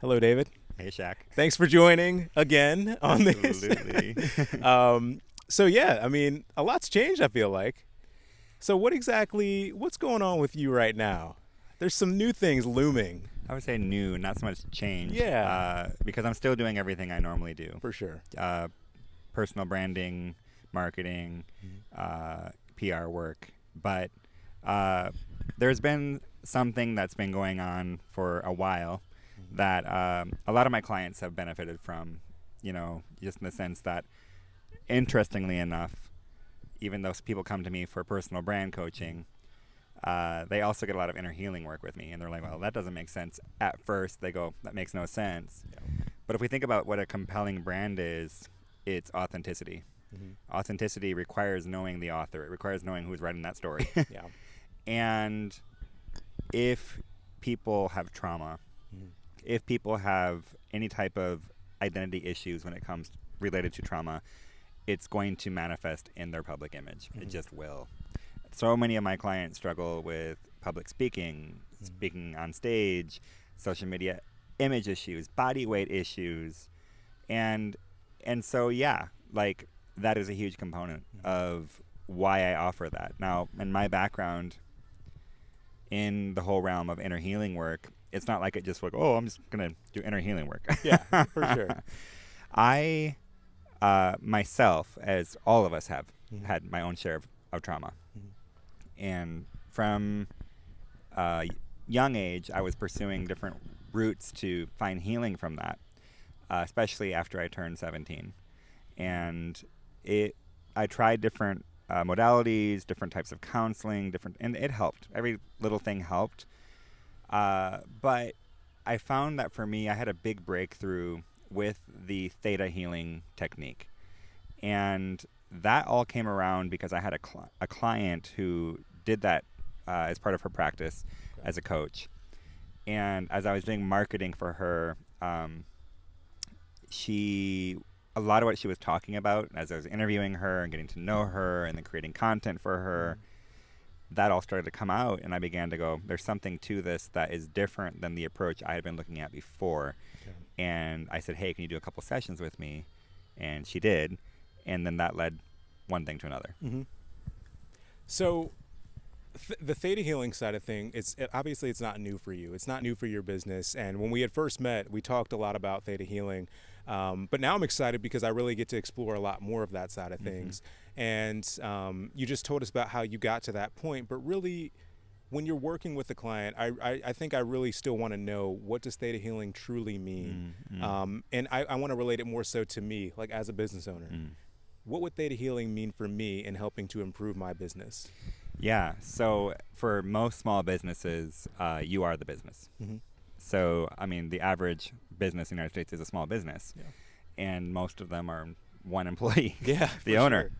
Hello, David. Hey, Shaq. Thanks for joining again on this. Absolutely. So yeah, I mean, a lot's changed, I feel like. So what's going on with you right now? There's some new things looming. I would say new, not so much change. Yeah. Because I'm still doing everything I normally do. For sure. Personal branding, marketing, PR work. But there's been something that's been going on for a while that a lot of my clients have benefited from, just in the sense that, interestingly enough, even though people come to me for personal brand coaching, they also get a lot of inner healing work with me. And they're like, well, that doesn't make sense. At first, they go, that makes no sense. Yeah. But if we think about what a compelling brand is, it's authenticity. Mm-hmm. Authenticity requires knowing the author. It requires knowing who's writing that story. Yeah. And if people have trauma, if people have any type of identity issues when it comes related to trauma, it's going to manifest in their public image. It just will. So many of my clients struggle with public speaking, speaking on stage, social media image issues, body weight issues. And so, yeah, like that is a huge component of why I offer that. Now, in my background in the whole realm of inner healing work, it's not like it just like, oh, I'm just going to do inner healing work. Yeah, for sure. I, myself, as all of us have, had my own share of trauma. And from a young age, I was pursuing different routes to find healing from that, especially after I turned 17. And I tried different modalities, different types of counseling, and it helped. Every little thing helped. But I found that for me, I had a big breakthrough with the Theta healing technique. And that all came around because I had a client who did that as part of her practice as a coach. And as I was doing marketing for her, a lot of what she was talking about as I was interviewing her and getting to know her and then creating content for her, that all started to come out, and I began to go, there's something to this that is different than the approach I had been looking at before. Okay. And I said, hey, can you do a couple sessions with me? And she did, and then that led one thing to another. Mm-hmm. So the Theta healing side of thing, obviously it's not new for you. It's not new for your business. And when we had first met, we talked a lot about Theta healing. But now I'm excited because I really get to explore a lot more of that side of things. And you just told us about how you got to that point. But really, when you're working with the client, I think I really still want to know, what does Theta healing truly mean? And I want to relate it more so to me, like as a business owner. What would Theta healing mean for me in helping to improve my business? Yeah, so for most small businesses, you are the business. So, I mean, the average business in the United States is a small business. Yeah. And most of them are one employee, the owner. Sure.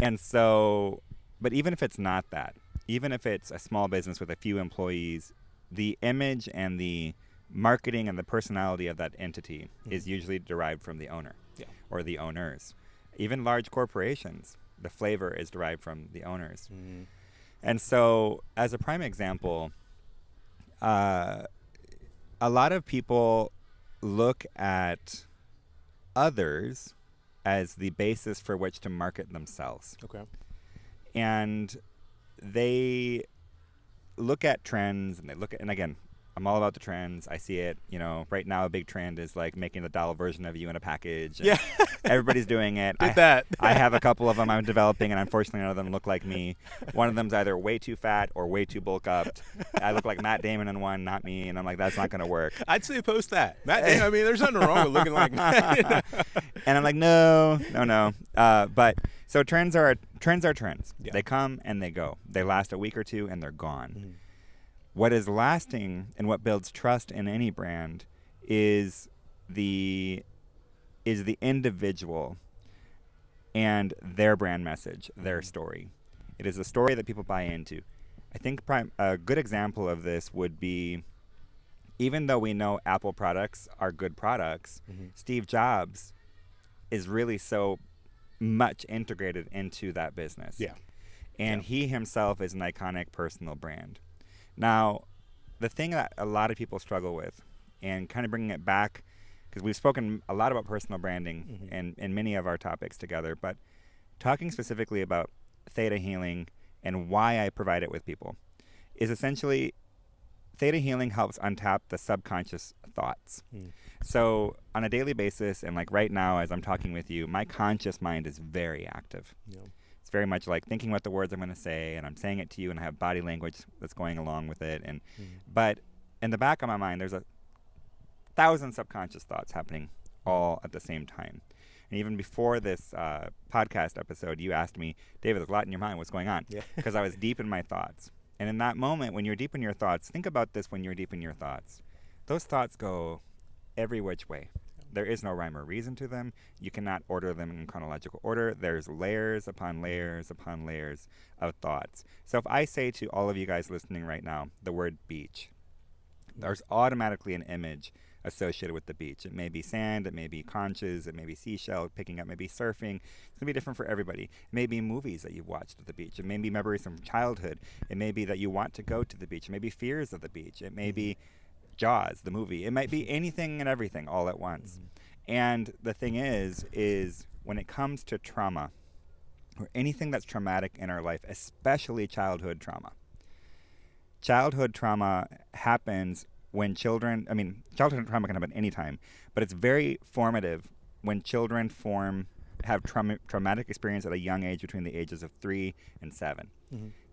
And so, but even if it's not that, even if it's a small business with a few employees, the image and the marketing and the personality of that entity is usually derived from the owner or the owners. Even large corporations, the flavor is derived from the owners. And so, as a prime example, a lot of people look at others as the basis for which to market themselves. Okay. And they look at trends, and again, I'm all about the trends. I see it, right now a big trend is like making a doll version of you in a package. Yeah. Everybody's doing it. I have a couple of them I'm developing, and unfortunately none of them look like me. One of them's either way too fat or way too bulk up. I look like Matt Damon in one, not me, and I'm like, that's not going to work. I'd say post that. Matt Damon, I mean, there's nothing wrong with looking like that. And I'm like, no. But so trends are trends. Yeah. They come and they go. They last a week or two and they're gone. What is lasting and what builds trust in any brand is the individual and their brand message, their story. It is a story that people buy into. I think a good example of this would be, even though we know Apple products are good products, Steve Jobs is really so much integrated into that business. Yeah. And he himself is an iconic personal brand. Now, the thing that a lot of people struggle with and kind of bringing it back, because we've spoken a lot about personal branding in many of our topics together, but talking specifically about theta healing and why I provide it with people is essentially theta healing helps untap the subconscious thoughts. So on a daily basis, and like right now as I'm talking with you, my conscious mind is very active. It's very much like thinking what the words I'm going to say, and I'm saying it to you, and I have body language that's going along with it. And but in the back of my mind, there's 1,000 subconscious thoughts happening all at the same time. And even before this podcast episode, you asked me, David, there's a lot in your mind. What's going on? Because I was deep in my thoughts. And in that moment, when you're deep in your thoughts, think about this when you're deep in your thoughts. Those thoughts go every which way. There is no rhyme or reason to them. You cannot order them in chronological order. There's layers upon layers upon layers of thoughts. So if I say to all of you guys listening right now the word beach, there's automatically an image associated with the beach. It may be sand, it may be conches, it may be seashell picking up, maybe surfing. It's going to be different for everybody. It may be movies that you've watched at the beach. It may be memories from childhood. It may be that you want to go to the beach. It may be fears of the beach. It may be Jaws, the movie. It might be anything and everything all at once. And the thing is when it comes to trauma or anything that's traumatic in our life, especially childhood trauma happens when children, childhood trauma can happen anytime, but it's very formative when children have traumatic experience at a young age between the ages of 3 and 7.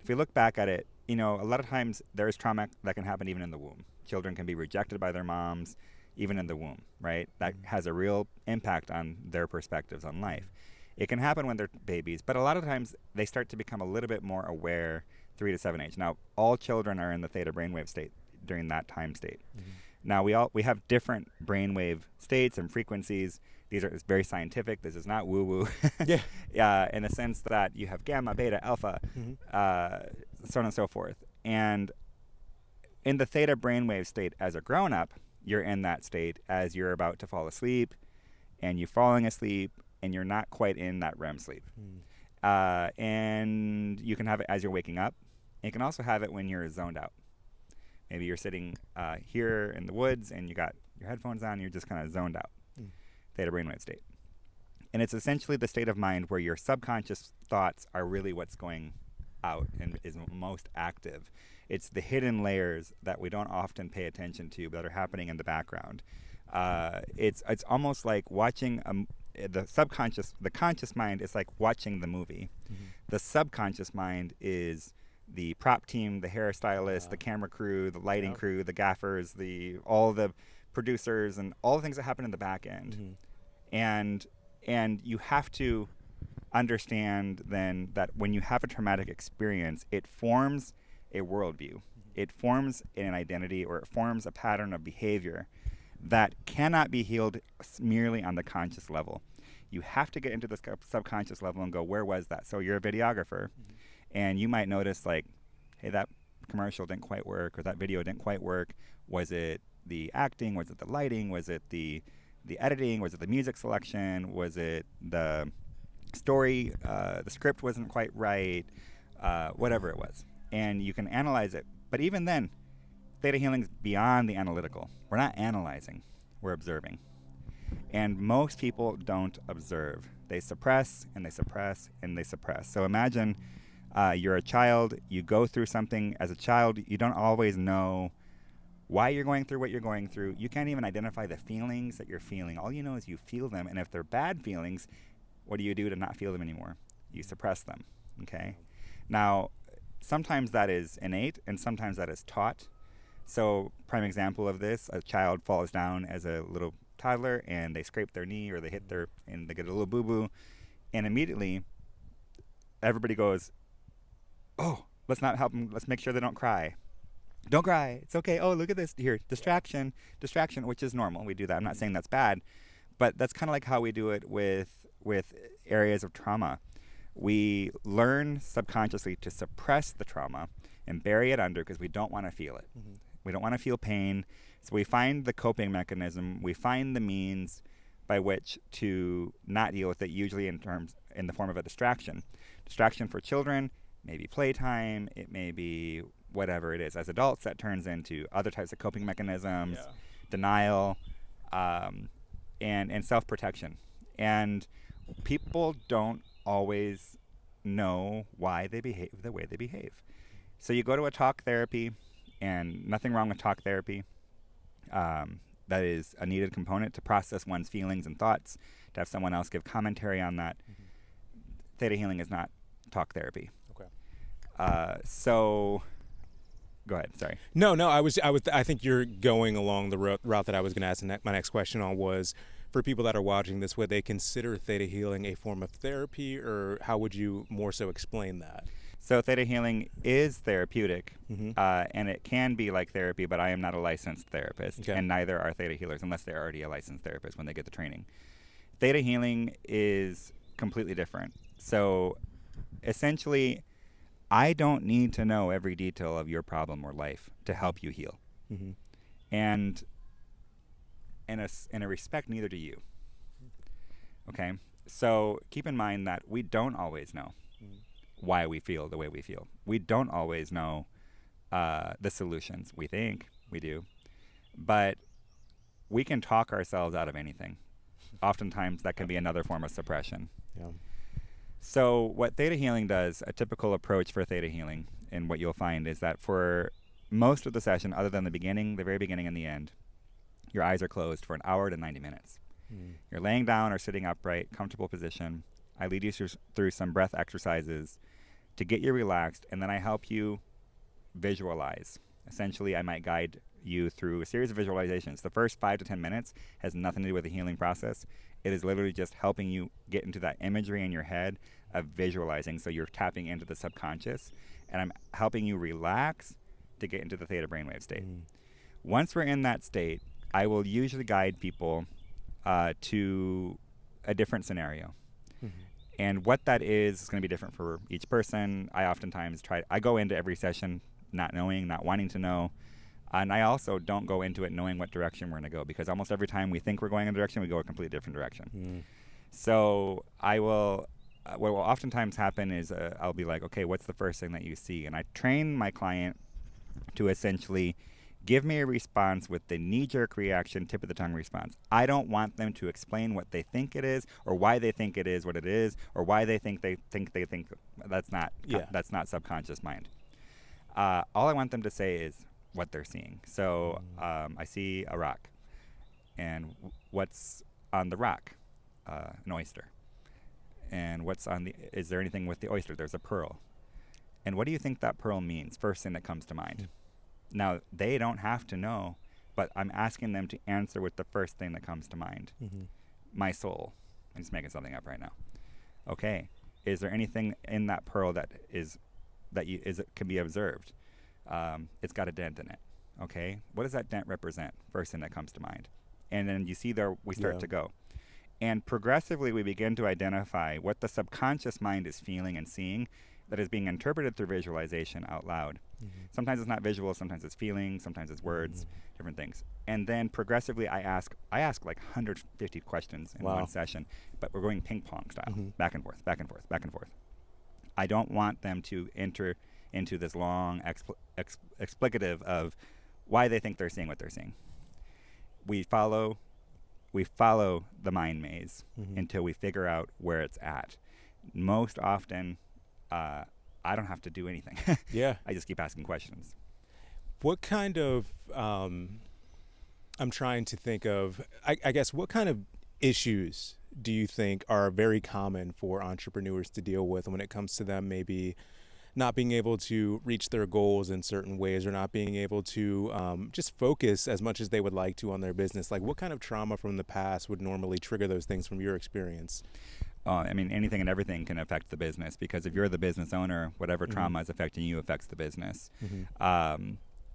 If you look back at it, a lot of times there is trauma that can happen even in the womb. Children can be rejected by their moms, even in the womb, right? That has a real impact on their perspectives on life. It can happen when they're babies, but a lot of times they start to become a little bit more aware 3 to 7 age. Now, all children are in the theta brainwave state during that time state. Now, we have different brainwave states and frequencies. It's very scientific. This is not woo-woo. In the sense that you have gamma, beta, alpha, so on and so forth. And in the theta brainwave state as a grown-up, you're in that state as you're about to fall asleep, and you're falling asleep, and you're not quite in that REM sleep. And you can have it as you're waking up. You can also have it when you're zoned out. Maybe you're sitting here in the woods, and you got your headphones on, and you're just kind of zoned out. Theta brainwave state. And it's essentially the state of mind where your subconscious thoughts are really what's going out and is most active. It's the hidden layers that we don't often pay attention to, but are happening in the background. It's almost like watching the conscious mind is like watching the movie. The subconscious mind is the prop team, the hairstylist, the camera crew, the lighting crew, the gaffers, all the producers, and all the things that happen in the back end. And you have to understand then that when you have a traumatic experience, it forms a worldview. It forms an identity, or it forms a pattern of behavior that cannot be healed merely on the conscious level. You have to get into the subconscious level and go, where was that? So you're a videographer, and you might notice, like, hey, that commercial didn't quite work, or that video didn't quite work. Was it the acting? Was it the lighting? Was it the editing? Was it the music selection? Was it the story? The script wasn't quite right. Whatever it was. And you can analyze it. But even then, theta healing is beyond the analytical. We're not analyzing. We're observing. And most people don't observe. They suppress, and they suppress, and they suppress. So imagine you're a child. You go through something as a child. You don't always know why you're going through what you're going through. You can't even identify the feelings that you're feeling. All you know is you feel them. And if they're bad feelings, what do you do to not feel them anymore? You suppress them. Okay? Now, sometimes that is innate, and sometimes that is taught. So, prime example of this, a child falls down as a little toddler, and they scrape their knee, or they hit and they get a little boo-boo, and immediately everybody goes, oh, let's not help them. Let's make sure they don't cry. Don't cry. It's okay. Oh, look at this. Here, distraction, which is normal. We do that. I'm not saying that's bad, but that's kind of like how we do it with areas of trauma. We learn subconsciously to suppress the trauma and bury it under because we don't want to feel it. We don't want to feel pain. So we find the coping mechanism. We find the means by which to not deal with it, usually in the form of a distraction. Distraction for children, maybe playtime. It may be whatever it is. As adults, that turns into other types of coping mechanisms, denial, and self-protection. And people don't always know why they behave the way they behave. So you go to a talk therapy, and nothing wrong with talk therapy. That is a needed component to process one's feelings and thoughts, to have someone else give commentary on that. Theta healing is not talk therapy. Okay. So go ahead. Sorry. No. I think you're going along the route that I was going to ask. My next question on was, for people that are watching this, would they consider theta healing a form of therapy, or how would you more so explain that? So theta healing is therapeutic, Mm-hmm. and it can be like therapy, but I am not a licensed therapist, Okay. and neither are theta healers unless they're already a licensed therapist when they get the training. Theta healing is completely different. So essentially, I don't need to know every detail of your problem or life to help you heal. Mm-hmm. And in a respect, neither do you. Okay? So keep in mind that we don't always know why we feel the way we feel. We don't always know the solutions. We think we do. But we can talk ourselves out of anything. Oftentimes, that can be another form of suppression. Yeah. So what theta healing does, a typical approach for theta healing, and what you'll find is that for most of the session, other than the beginning, the very beginning and the end, your eyes are closed for an hour to 90 minutes. You're laying down or sitting upright, comfortable position. I lead you through some breath exercises to get you relaxed, and then I help you visualize. Essentially, I might guide you through a series of visualizations. The first 5 to 10 minutes has nothing to do with the healing process. It is literally just helping you get into that imagery in your head of visualizing, so you're tapping into the subconscious, and I'm helping you relax to get into the theta brainwave state. Once we're in that state, I will usually guide people to a different scenario. And what that is going to be different for each person. I oftentimes I go into every session not knowing, not wanting to know. And I also don't go into it knowing what direction we're going to go, because almost every time we think we're going in a direction, we go a completely different direction. So I will, what will oftentimes happen is I'll be like, okay, what's the first thing that you see? And I train my client to essentially give me a response with the knee-jerk reaction, tip of the tongue response. I don't want them to explain what they think it is, or why they think it is what it is, or why they think that's not subconscious mind. All I want them to say is what they're seeing. So I see a rock, and what's on the rock? An oyster. And is there anything with the oyster? There's a pearl. And what do you think that pearl means? First thing that comes to mind. Now, they don't have to know, but I'm asking them to answer with the first thing that comes to mind. My soul. I'm just making something up right now. Okay. Is there anything in that pearl that can be observed? It's got a dent in it. Okay. What does that dent represent? First thing that comes to mind. And then you see there we start to go. And progressively we begin to identify what the subconscious mind is feeling and seeing that is being interpreted through visualization out loud. Sometimes it's not visual, sometimes it's feeling, sometimes it's words, different things. And then progressively I ask like 150 questions in one session, but we're going ping pong style, back and forth, back and forth, back and forth. I don't want them to enter into this long explicative of why they think they're seeing what they're seeing. We follow the mind maze until we figure out where it's at. Most often, I don't have to do anything. I just keep asking questions. What kind of, I'm trying to think of, I guess, what kind of issues do you think are very common for entrepreneurs to deal with when it comes to them maybe not being able to reach their goals in certain ways, or not being able to just focus as much as they would like to on their business? Like, what kind of trauma from the past would normally trigger those things from your experience? I mean, anything and everything can affect the business, because if you're the business owner, whatever trauma is affecting you affects the business.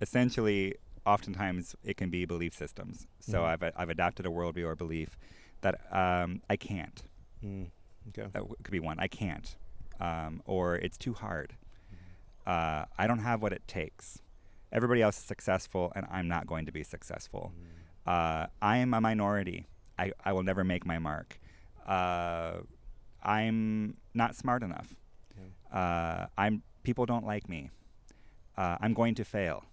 Essentially, oftentimes it can be belief systems. So I've adopted a worldview or belief that I can't. Okay. That could be one. I can't. Or it's too hard. I don't have what it takes. Everybody else is successful, and I'm not going to be successful. I am a minority. I will never make my mark. I'm not smart enough. People don't like me. I'm going to fail.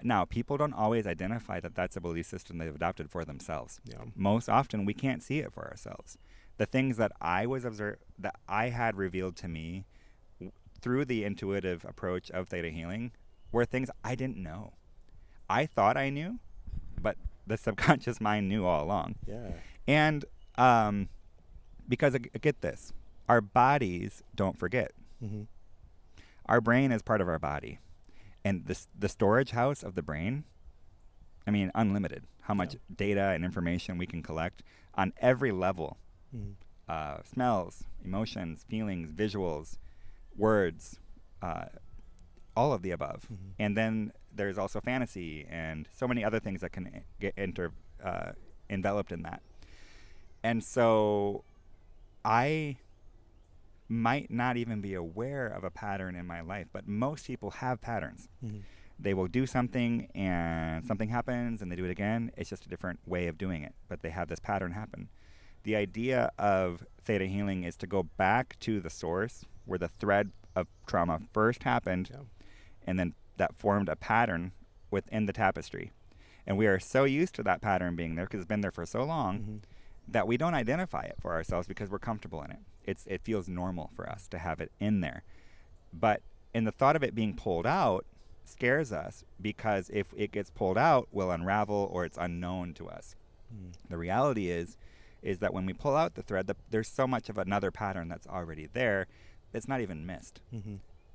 Now, people don't always identify that that's a belief system they've adopted for themselves. Yeah. Most often, we can't see it for ourselves. The things that that I had revealed to me through the intuitive approach of theta healing were things I didn't know. I thought I knew, but the subconscious mind knew all along. Yeah. And because, get this, our bodies don't forget. Mm-hmm. Our brain is part of our body. And the storage house of the brain, I mean, unlimited. How much data and information we can collect on every level. Mm-hmm. Smells, emotions, feelings, visuals, words, all of the above. Mm-hmm. And then there's also fantasy and so many other things that can get enveloped in that. And so I might not even be aware of a pattern in my life, but most people have patterns. Mm-hmm. They will do something and something happens and they do it again. It's just a different way of doing it, but they have this pattern happen. The idea of theta healing is to go back to the source where the thread of trauma first happened, and then that formed a pattern within the tapestry. And we are so used to that pattern being there because it's been there for so long that we don't identify it for ourselves because we're comfortable in it. It feels normal for us to have it in there. But in the thought of it being pulled out scares us because if it gets pulled out, we'll unravel or it's unknown to us. The reality is that when we pull out the thread, there's so much of another pattern that's already there that's not even missed.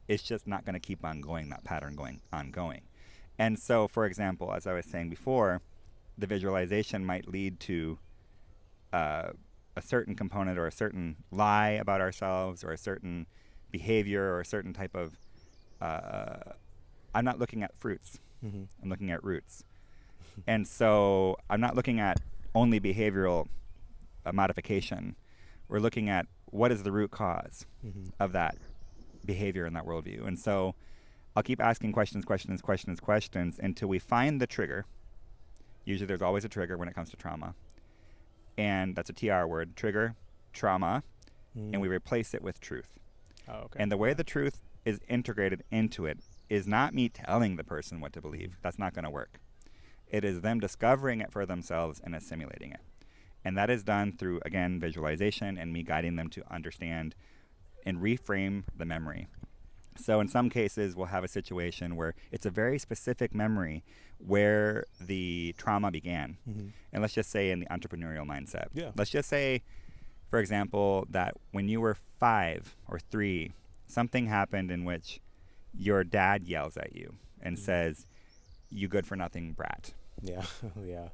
It's just not going to keep on going, that pattern ongoing. And so, for example, as I was saying before, the visualization might lead to a certain component or a certain lie about ourselves or a certain behavior or a certain type of I'm not looking at fruits. I'm looking at roots. And so I'm not looking at only behavioral modification. We're looking at what is the root cause of that behavior in that worldview. And so I'll keep asking questions until we find the trigger. Usually there's always a trigger when it comes to trauma. And that's a TR word, trigger, trauma, and we replace it with truth. Oh, okay. And the way the truth is integrated into it is not me telling the person what to believe. That's not going to work. It is them discovering it for themselves and assimilating it. And that is done through, again, visualization and me guiding them to understand and reframe the memory. So in some cases, we'll have a situation where it's a very specific memory where the trauma began. And let's just say in the entrepreneurial mindset. Yeah. Let's just say, for example, that when you were 5 or 3, something happened in which your dad yells at you and says, "You good for nothing brat." Yeah. Yeah.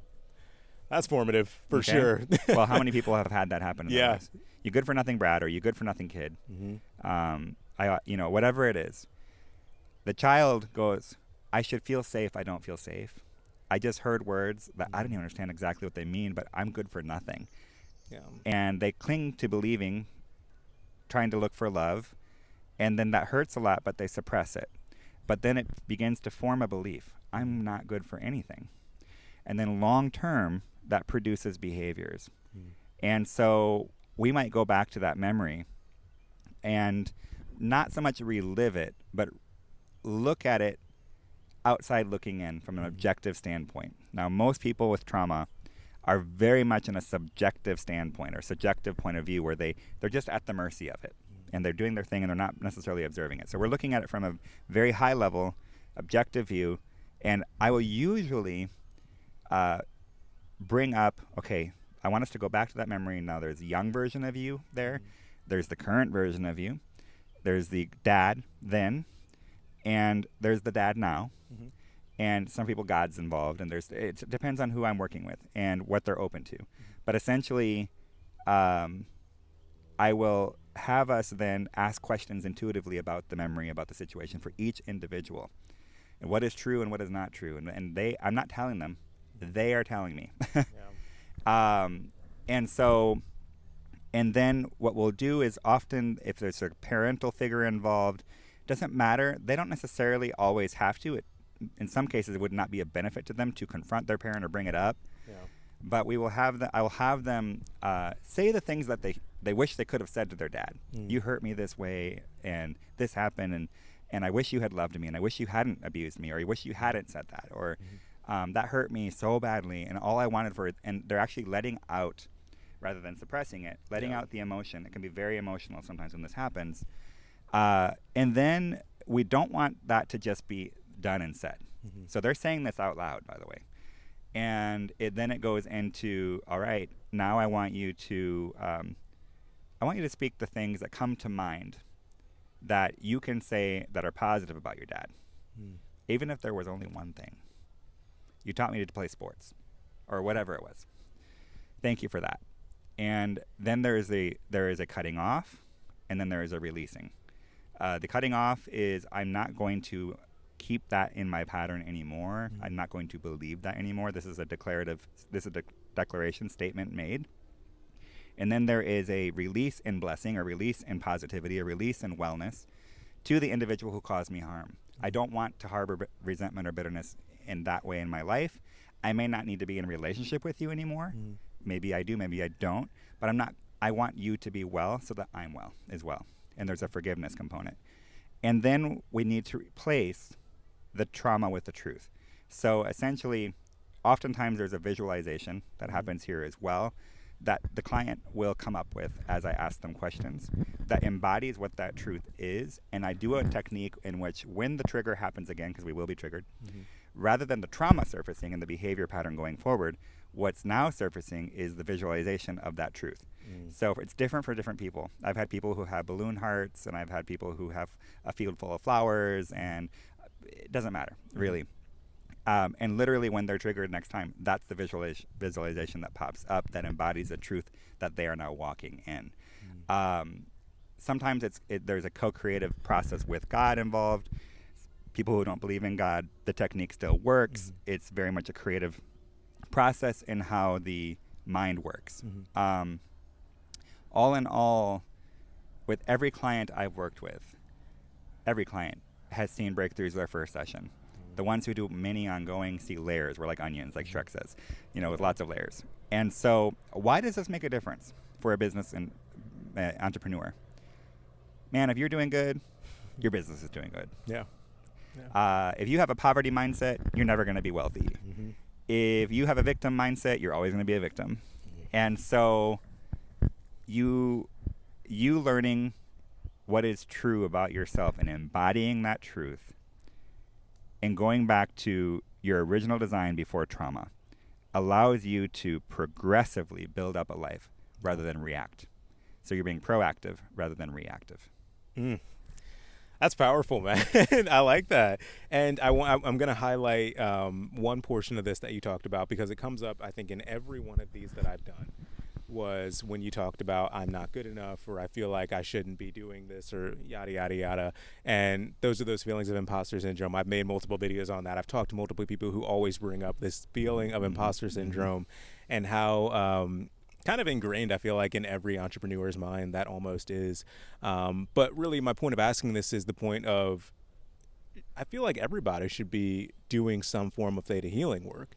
That's formative for Okay? sure. Well, how many people have had that happen in their Yeah. lives? You good for nothing brat, or you good for nothing kid. Whatever it is. The child goes, "I should feel safe. I don't feel safe. I just heard words that I don't even understand exactly what they mean, but I'm good for nothing." Yeah. And they cling to believing, trying to look for love, and then that hurts a lot, but they suppress it. But then it begins to form a belief. I'm not good for anything. And then long term, that produces behaviors. And so we might go back to that memory and not so much relive it, but look at it outside looking in from an objective standpoint. Now, most people with trauma are very much in a subjective standpoint or subjective point of view where they're just at the mercy of it. And they're doing their thing and they're not necessarily observing it. So we're looking at it from a very high level, objective view. And I will usually bring up, okay, I want us to go back to that memory. Now there's a young version of you there. There's the current version of you. There's the dad then. And there's the dad now. And some people, God's involved. And it depends on who I'm working with and what they're open to. But essentially, I will have us then ask questions intuitively about the memory, about the situation for each individual. And what is true and what is not true. And I'm not telling them. They are telling me. And then what we'll do is often, if there's a parental figure involved, doesn't matter. They don't necessarily always have to. In some cases, it would not be a benefit to them to confront their parent or bring it up. But I will have them say the things that they wish they could have said to their dad. You hurt me this way, and this happened, and I wish you had loved me, and I wish you hadn't abused me, or I wish you hadn't said that, or that hurt me so badly, and all I wanted for it, and they're actually letting out, rather than suppressing it, letting out the emotion. It can be very emotional sometimes when this happens. And then we don't want that to just be done and said. So they're saying this out loud, by the way. And then it goes into, all right, now I want you to speak the things that come to mind that you can say that are positive about your dad. Even if there was only one thing. You taught me to play sports, or whatever it was. Thank you for that. And then there is a cutting off, and then there is a releasing. The cutting off is, I'm not going to keep that in my pattern anymore. I'm not going to believe that anymore. This is a declaration statement made. And then there is a release in blessing, a release in positivity, a release in wellness to the individual who caused me harm. I don't want to harbor resentment or bitterness in that way in my life. I may not need to be in a relationship with you anymore. Maybe I do, maybe I don't. But I want you to be well so that I'm well as well. And there's a forgiveness component. And then we need to replace the trauma with the truth. So essentially, oftentimes there's a visualization that happens here as well that the client will come up with as I ask them questions that embodies what that truth is. And I do a technique in which, when the trigger happens again, because we will be triggered, rather than the trauma surfacing and the behavior pattern going forward, what's now surfacing is the visualization of that truth. So it's different for different people. I've had people who have balloon hearts, and I've had people who have a field full of flowers, and it doesn't matter, really. And literally, when they're triggered next time, that's the visualization that pops up that embodies the truth that they are now walking in. Sometimes there's a co-creative process with God involved. People who don't believe in God, the technique still works. It's very much a creative process in how the mind works. All in all, with every client I've worked with, every client has seen breakthroughs their first session. The ones who do many ongoing see layers. We're like onions, like Shrek says, with lots of layers. And so why does this make a difference for a business and entrepreneur? Man, if you're doing good, your business is doing good. If you have a poverty mindset, you're never going to be wealthy. If you have a victim mindset, you're always going to be a victim. And so you learning what is true about yourself and embodying that truth and going back to your original design before trauma allows you to progressively build up a life rather than react. So you're being proactive rather than reactive. That's powerful, man. I like that. And I'm going to highlight one portion of this that you talked about, because it comes up, I think, in every one of these that I've done, was when you talked about, I'm not good enough, or I feel like I shouldn't be doing this, or yada, yada, yada. And those are those feelings of imposter syndrome. I've made multiple videos on that. I've talked to multiple people who always bring up this feeling of imposter syndrome, and how kind of ingrained, I feel like, in every entrepreneur's mind that almost is. But really, my point of asking this is the point of, I feel like everybody should be doing some form of theta healing work.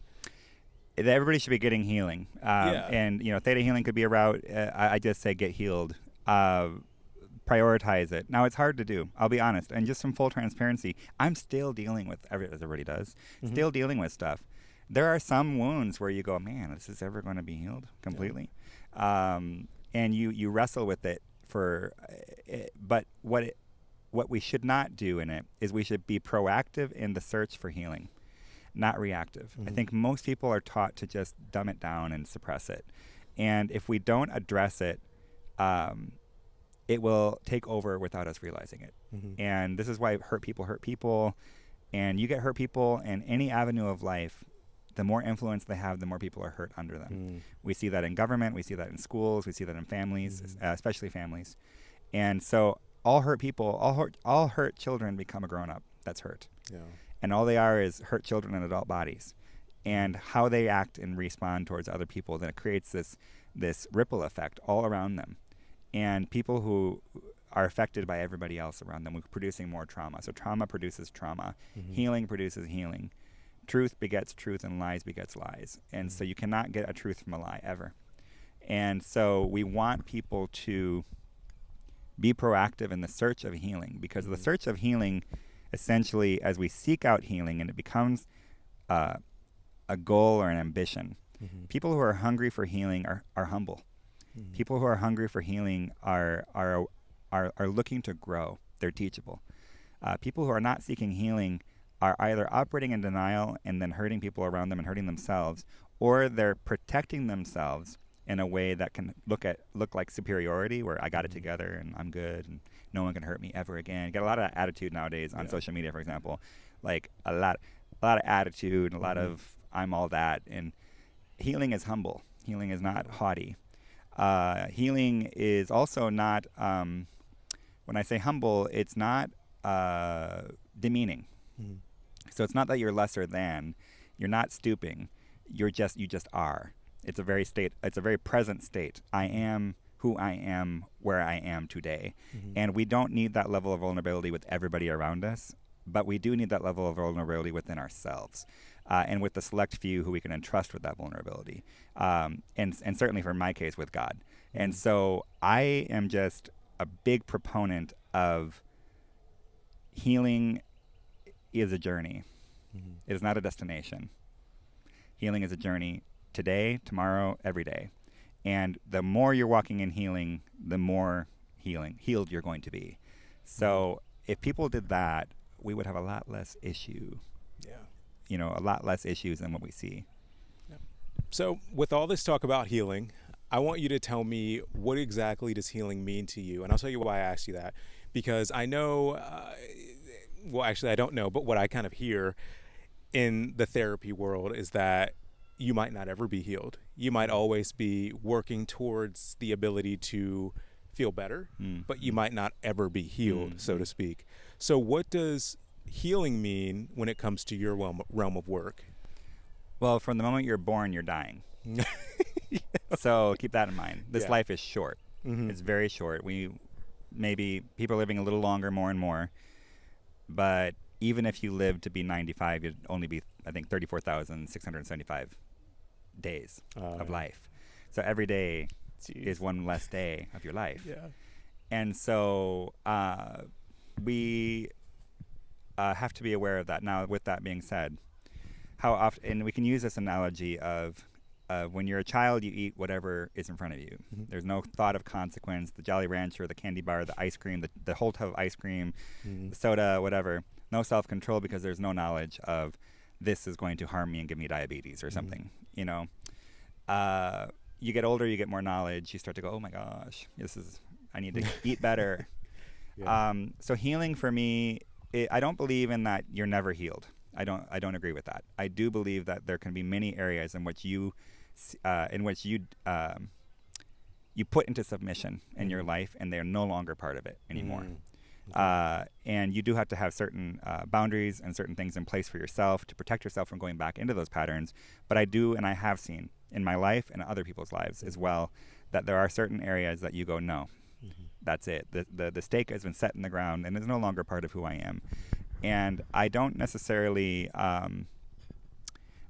Everybody should be getting healing. And, theta healing could be a route. I just say get healed. Prioritize it. Now, it's hard to do. I'll be honest. And just some full transparency, I'm still dealing with, as everybody does, still dealing with stuff. There are some wounds where you go, man, is this ever going to be healed completely? And you wrestle with it but what we should not do in it is we should be proactive in the search for healing, not reactive. I think most people are taught to just dumb it down and suppress it. And if we don't address it, it will take over without us realizing it. And this is why hurt people. And you get hurt people in any avenue of life, the more influence they have, the more people are hurt under them. We see that in government. We see that in schools. We see that in families, especially families. And so all hurt people, all hurt children become a grown-up that's hurt. And all they are is hurt children in adult bodies. And how they act and respond towards other people, then it creates this ripple effect all around them. And people who are affected by everybody else around them, we're producing more trauma. So trauma produces trauma. Healing produces healing. Truth begets truth, and lies begets lies. And so you cannot get a truth from a lie ever. And so we want people to be proactive in the search of healing, because the search of healing, essentially, as we seek out healing and it becomes a goal or an ambition, people who are hungry for healing are humble. People who are hungry for healing are looking to grow. They're teachable. People who are not seeking healing are either operating in denial and then hurting people around them and hurting themselves, or they're protecting themselves in a way that can look like superiority, where I got it together and I'm good and no one can hurt me ever again. You get a lot of that attitude nowadays on social media, for example, like a lot of attitude, a lot of I'm all that. And healing is humble. Healing is not haughty. Healing is also not, when I say humble, it's not demeaning. So it's not that you're lesser than, you're not stooping, you just are. It's a very present state. I am who I am, where I am today. And we don't need that level of vulnerability with everybody around us, but we do need that level of vulnerability within ourselves, and with the select few who we can entrust with that vulnerability, and certainly for my case with God. And so I am just a big proponent of healing is a journey. It is not a destination. Healing is a journey today, tomorrow, every day. And the more you're walking in healing, the more healed you're going to be. So if people did that, we would have a lot less issue. A lot less issues than what we see. So with all this talk about healing, I want you to tell me, what exactly does healing mean to you? And I'll tell you why I asked you that. Because I know, well, actually I don't know, but what I kind of hear in the therapy world is that you might not ever be healed. You might always be working towards the ability to feel better, but you might not ever be healed, so to speak. So what does healing mean when it comes to your realm of work? Well, from the moment you're born, you're dying. So keep that in mind. This life is short. It's very short. Maybe people are living a little longer, more and more. But even if you live to be 95, you'd only be, I think, 34,675 days of life. So every day is one less day of your life. And so we have to be aware of that. Now, with that being said, how often, and we can use this analogy of when you're a child, you eat whatever is in front of you. There's no thought of consequence. The Jolly Rancher, the candy bar, the ice cream, the whole tub of ice cream, the soda, whatever. No self-control, because there's no knowledge of this is going to harm me and give me diabetes or something. You get older, you get more knowledge. You start to go, oh my gosh, I need to eat better. So healing for me, I don't believe in that you're never healed. I don't agree with that. I do believe that there can be many areas in which you put into submission in your life, and they're no longer part of it anymore. And you do have to have certain boundaries and certain things in place for yourself to protect yourself from going back into those patterns. But I do, and I have seen in my life and other people's lives as well, that there are certain areas that you go, no, that's it. The stake has been set in the ground and is no longer part of who I am. And I don't necessarily, but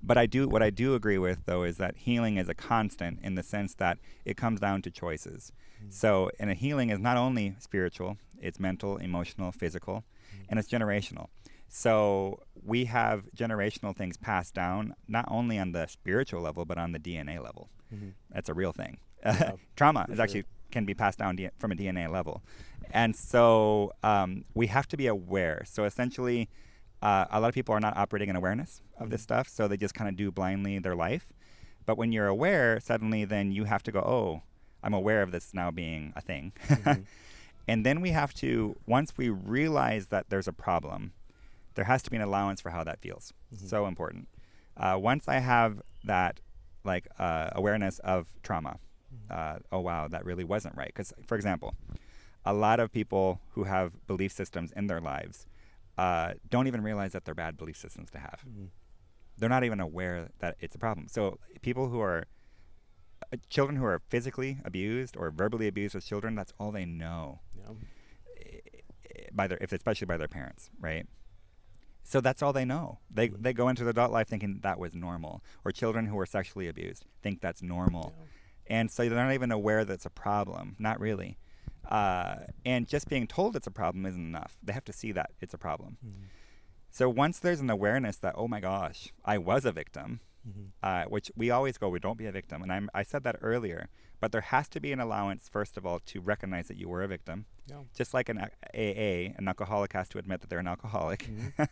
what I do agree with, though, is that healing is a constant in the sense that it comes down to choices. So, and a healing is not only spiritual, it's mental, emotional, physical, and it's generational. So we have generational things passed down, not only on the spiritual level, but on the DNA level. That's a real thing. Trauma is actually can be passed down from a DNA level. And so we have to be aware. So essentially, a lot of people are not operating in awareness of this stuff, so they just kind of do blindly their life. But when you're aware, suddenly then you have to go, oh, I'm aware of this now being a thing. And then we have to, once we realize that there's a problem, there has to be an allowance for how that feels. So important. Once I have that awareness of trauma, oh wow, that really wasn't right. Because, for example, a lot of people who have belief systems in their lives don't even realize that they're bad belief systems to have. They're not even aware that it's a problem. So people who are children who are physically abused or verbally abused as children, that's all they know, especially by their parents, right? So that's all they know. They go into their adult life thinking that was normal. Or children who are sexually abused think that's normal. And so they're not even aware that it's a problem. Not really. And just being told it's a problem isn't enough. They have to see that it's a problem. Mm-hmm. So once there's an awareness that, oh my gosh, I was a victim, which we always go, we don't be a victim. And I said that earlier, but there has to be an allowance, first of all, to recognize that you were a victim. Yeah. Just like an AA, an alcoholic has to admit that they're an alcoholic. Mm-hmm.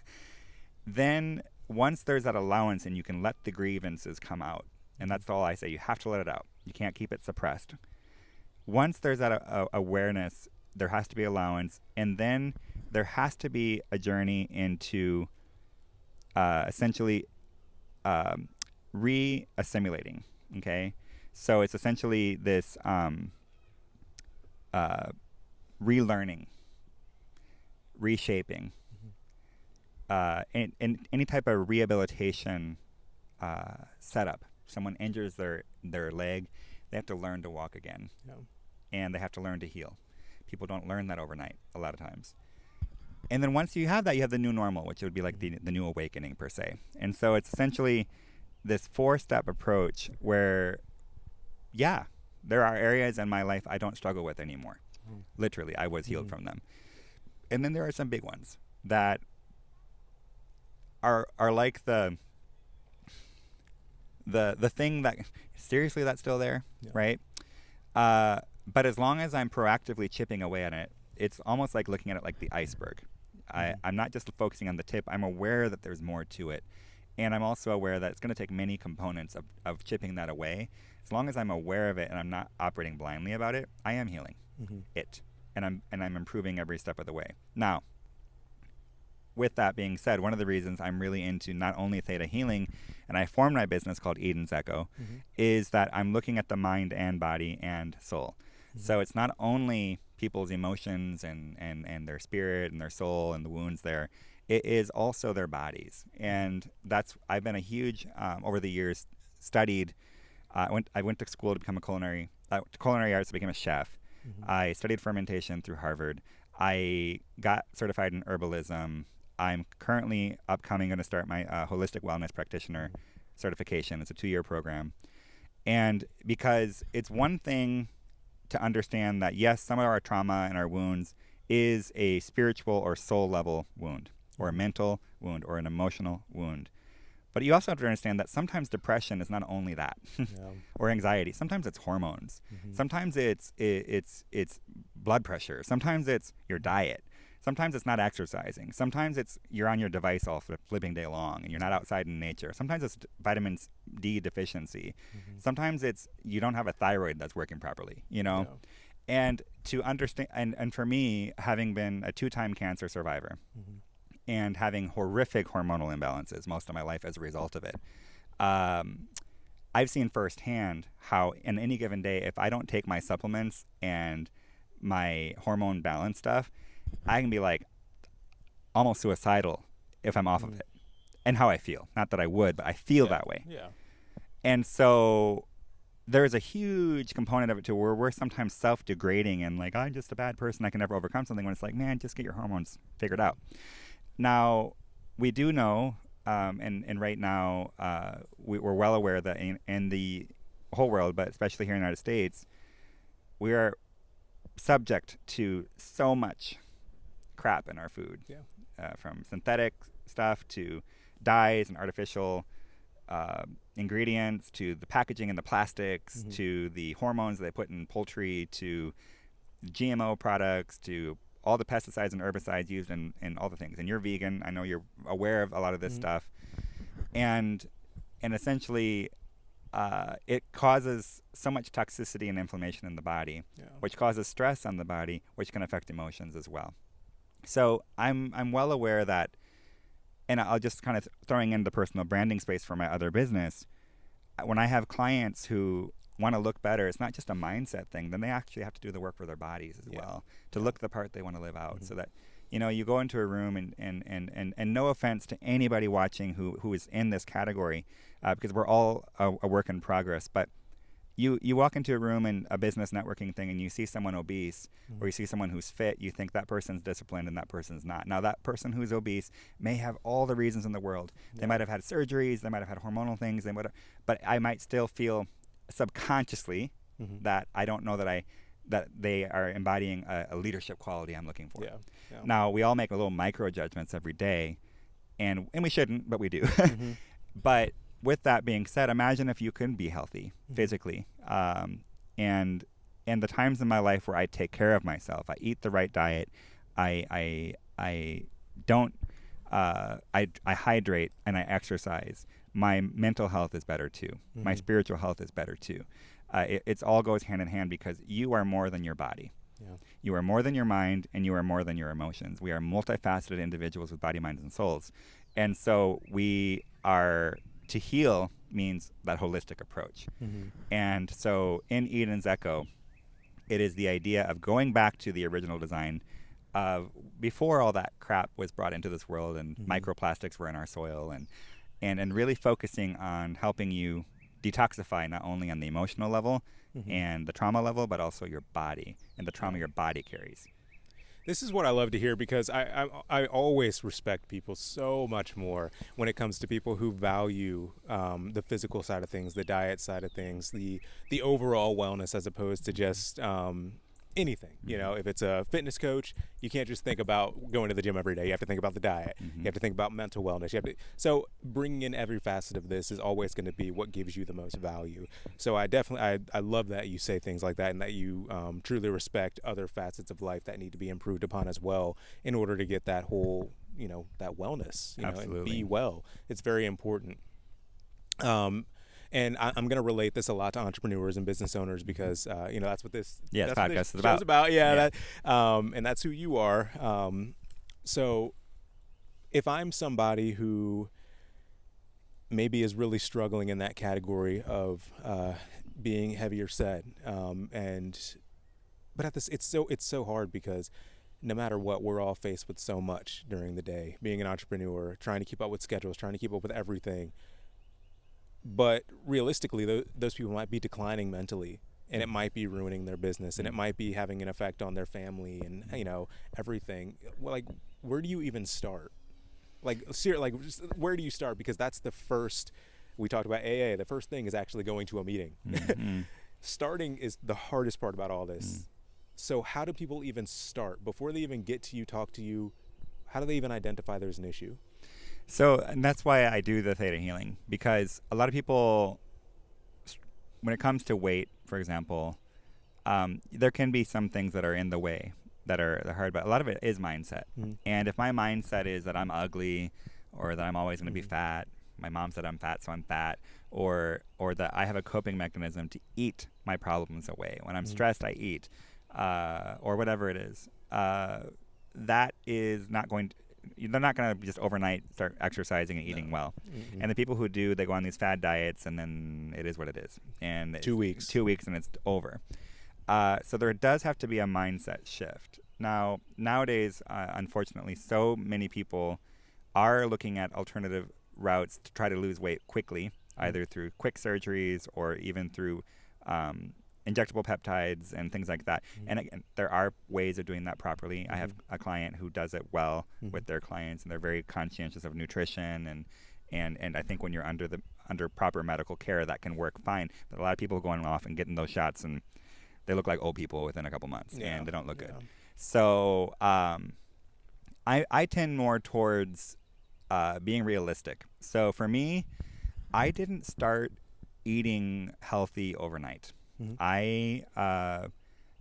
Then once there's that allowance and you can let the grievances come out, and that's all I say, you have to let it out. You can't keep it suppressed. Once there's that awareness, there has to be allowance, and then there has to be a journey into essentially re-assimilating, okay? So it's essentially this relearning, reshaping, and any type of rehabilitation setup. Someone injures their leg, they have to learn to walk again, and they have to learn to heal. People don't learn that overnight a lot of times. And then once you have that, you have the new normal, which would be like the new awakening per se. And so it's essentially this 4-step approach where, yeah, there are areas in my life I don't struggle with anymore. Literally, I was healed from them. And then there are some big ones that are like the thing that, seriously, that's still there, right? But as long as I'm proactively chipping away at it, it's almost like looking at it like the iceberg. I'm not just focusing on the tip. I'm aware that there's more to it. And I'm also aware that it's going to take many components of chipping that away. As long as I'm aware of it and I'm not operating blindly about it, I am healing it. And I'm improving every step of the way. Now, with that being said, one of the reasons I'm really into not only theta healing, and I formed my business called Eden's Echo, is that I'm looking at the mind and body and soul. So it's not only people's emotions and their spirit and their soul and the wounds there. It is also their bodies. And I've been a huge, over the years, studied, I went to school to become culinary arts to become a chef. I studied fermentation through Harvard. I got certified in herbalism. I'm currently upcoming going to start my holistic wellness practitioner certification. It's a 2-year program. And because it's one thing to understand that, yes, some of our trauma and our wounds is a spiritual or soul level wound, or a mental wound, or an emotional wound. But you also have to understand that sometimes depression is not only that, or anxiety. Sometimes it's hormones. Sometimes it's blood pressure. Sometimes it's your diet. Sometimes it's not exercising. Sometimes it's you're on your device all flipping day long and you're not outside in nature. Sometimes it's vitamin D deficiency. Sometimes it's you don't have a thyroid that's working properly, And to understand, and for me, having been a 2-time cancer survivor and having horrific hormonal imbalances most of my life as a result of it, I've seen firsthand how in any given day, if I don't take my supplements and my hormone balance stuff, I can be like almost suicidal if I'm off of it, and how I feel. Not that I would, but I feel that way. Yeah. And so there's a huge component of it too, where we're sometimes self-degrading and like, I'm just a bad person, I can never overcome something, when it's like, man, just get your hormones figured out. Now, we do know, and right now, we're well aware that in the whole world, but especially here in the United States, we are subject to so much crap in our food, from synthetic stuff to dyes and artificial ingredients to the packaging and the plastics to the hormones they put in poultry to GMO products to all the pesticides and herbicides used in all the things. And you're vegan. I know you're aware of a lot of this stuff. And essentially, it causes so much toxicity and inflammation in the body, which causes stress on the body, which can affect emotions as well. So I'm well aware that, and I'll just kind of throwing in the personal branding space for my other business, when I have clients who want to look better, it's not just a mindset thing. Then they actually have to do the work for their bodies as well to look the part they want to live out. So that, you go into a room and no offense to anybody watching who is in this category, because we're all a work in progress, but you walk into a room in a business networking thing and you see someone obese or you see someone who's fit, you think that person's disciplined and that person's not. Now, that person who's obese may have all the reasons in the world. They might have had surgeries, they might have had hormonal things, but I might still feel subconsciously that I don't know that I that they are embodying a leadership quality I'm looking for. Yeah. Yeah. Now, we all make little micro judgments every day, and we shouldn't, but we do. Mm-hmm. But with that being said, imagine if you couldn't be healthy Mm-hmm. physically. And the times in my life where I take care of myself, I eat the right diet, I don't, I hydrate and I exercise. My mental health is better too. Mm-hmm. My spiritual health is better too. It's all goes hand in hand because you are more than your body. Yeah. You are more than your mind, and you are more than your emotions. We are multifaceted individuals with body, minds, and souls. And so to heal means that holistic approach. Mm-hmm. And so in Eden's Echo, it is the idea of going back to the original design of before all that crap was brought into this world and Mm-hmm. microplastics were in our soil, and really focusing on helping you detoxify not only on the emotional level Mm-hmm. and the trauma level, but also your body and the trauma your body carries. This is what I love to hear because I always respect people so much more when it comes to people who value the physical side of things, the diet side of things, the overall wellness as opposed to just anything. You know, if it's a fitness coach, you can't just think about going to the gym every day. You have to think about the diet. Mm-hmm. You have to think about mental wellness. So bringing in every facet of this is always going to be what gives you the most value. So I love that you say things like that and that you truly respect other facets of life that need to be improved upon as well in order to get that whole, that wellness, and be well. It's very important. And I'm going to relate this a lot to entrepreneurs and business owners because, that's what this podcast is about. Yeah. And that's who you are. So if I'm somebody who maybe is really struggling in that category of being heavier set, but it's so hard because no matter what, we're all faced with so much during the day, being an entrepreneur, trying to keep up with schedules, trying to keep up with everything. But realistically, those people might be declining mentally, and it might be ruining their business, and it might be having an effect on their family and, everything. Like, where do you even start? Where do you start? Because that's the first, we talked about AA, the first thing is actually going to a meeting. Mm-hmm. Starting is the hardest part about all this. So how do people even start? Before they even get to you, talk to you, how do they even identify there's an issue? So, and that's why I do the theta healing, because a lot of people, when it comes to weight, for example, there can be some things that are in the way that are hard, but a lot of it is mindset. Mm-hmm. And if my mindset is that I'm ugly or that I'm always going to be Mm-hmm. fat, my mom said I'm fat, so I'm fat, or that I have a coping mechanism to eat my problems away. When I'm Mm-hmm. stressed, I eat, or whatever it is. That is not going to, they're not going to just overnight start exercising and eating well. Mm-hmm. And the people who do, they go on these fad diets, and then it is what it is. And 2 weeks. 2 weeks, and it's over. So there does have to be a mindset shift. Now, nowadays, unfortunately, so many people are looking at alternative routes to try to lose weight quickly, either through quick surgeries or even through injectable peptides and things like that. Mm-hmm. And again, there are ways of doing that properly. I have a client who does it well with their clients, and they're very conscientious of nutrition, and I think when you're under proper medical care, that can work fine. But a lot of people going off and getting those shots, and they look like old people within a couple months, and they don't look good. So I tend more towards being realistic. So for me, I didn't start eating healthy overnight. Mm-hmm. I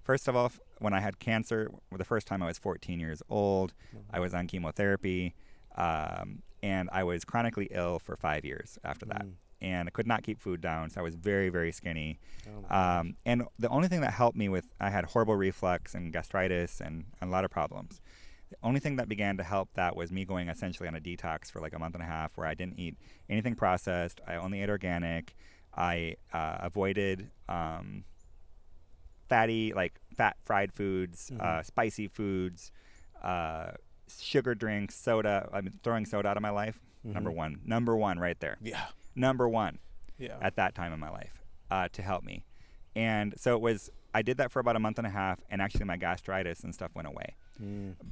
first of all, when I had cancer, the first time I was 14 years old, I was on chemotherapy, and I was chronically ill for 5 years after that, and I could not keep food down, so I was very, very skinny. And the only thing that helped me I had horrible reflux and gastritis and a lot of problems. The only thing that began to help that was me going essentially on a detox for like a month and a half, where I didn't eat anything processed. I only ate organic. I avoided fatty, like fat fried foods, spicy foods, sugar drinks, soda. I've been throwing soda out of my life. Number one right there. Yeah. Number one. Yeah. At that time in my life, to help me. And so I did that for about a month and a half, and actually my gastritis and stuff went away.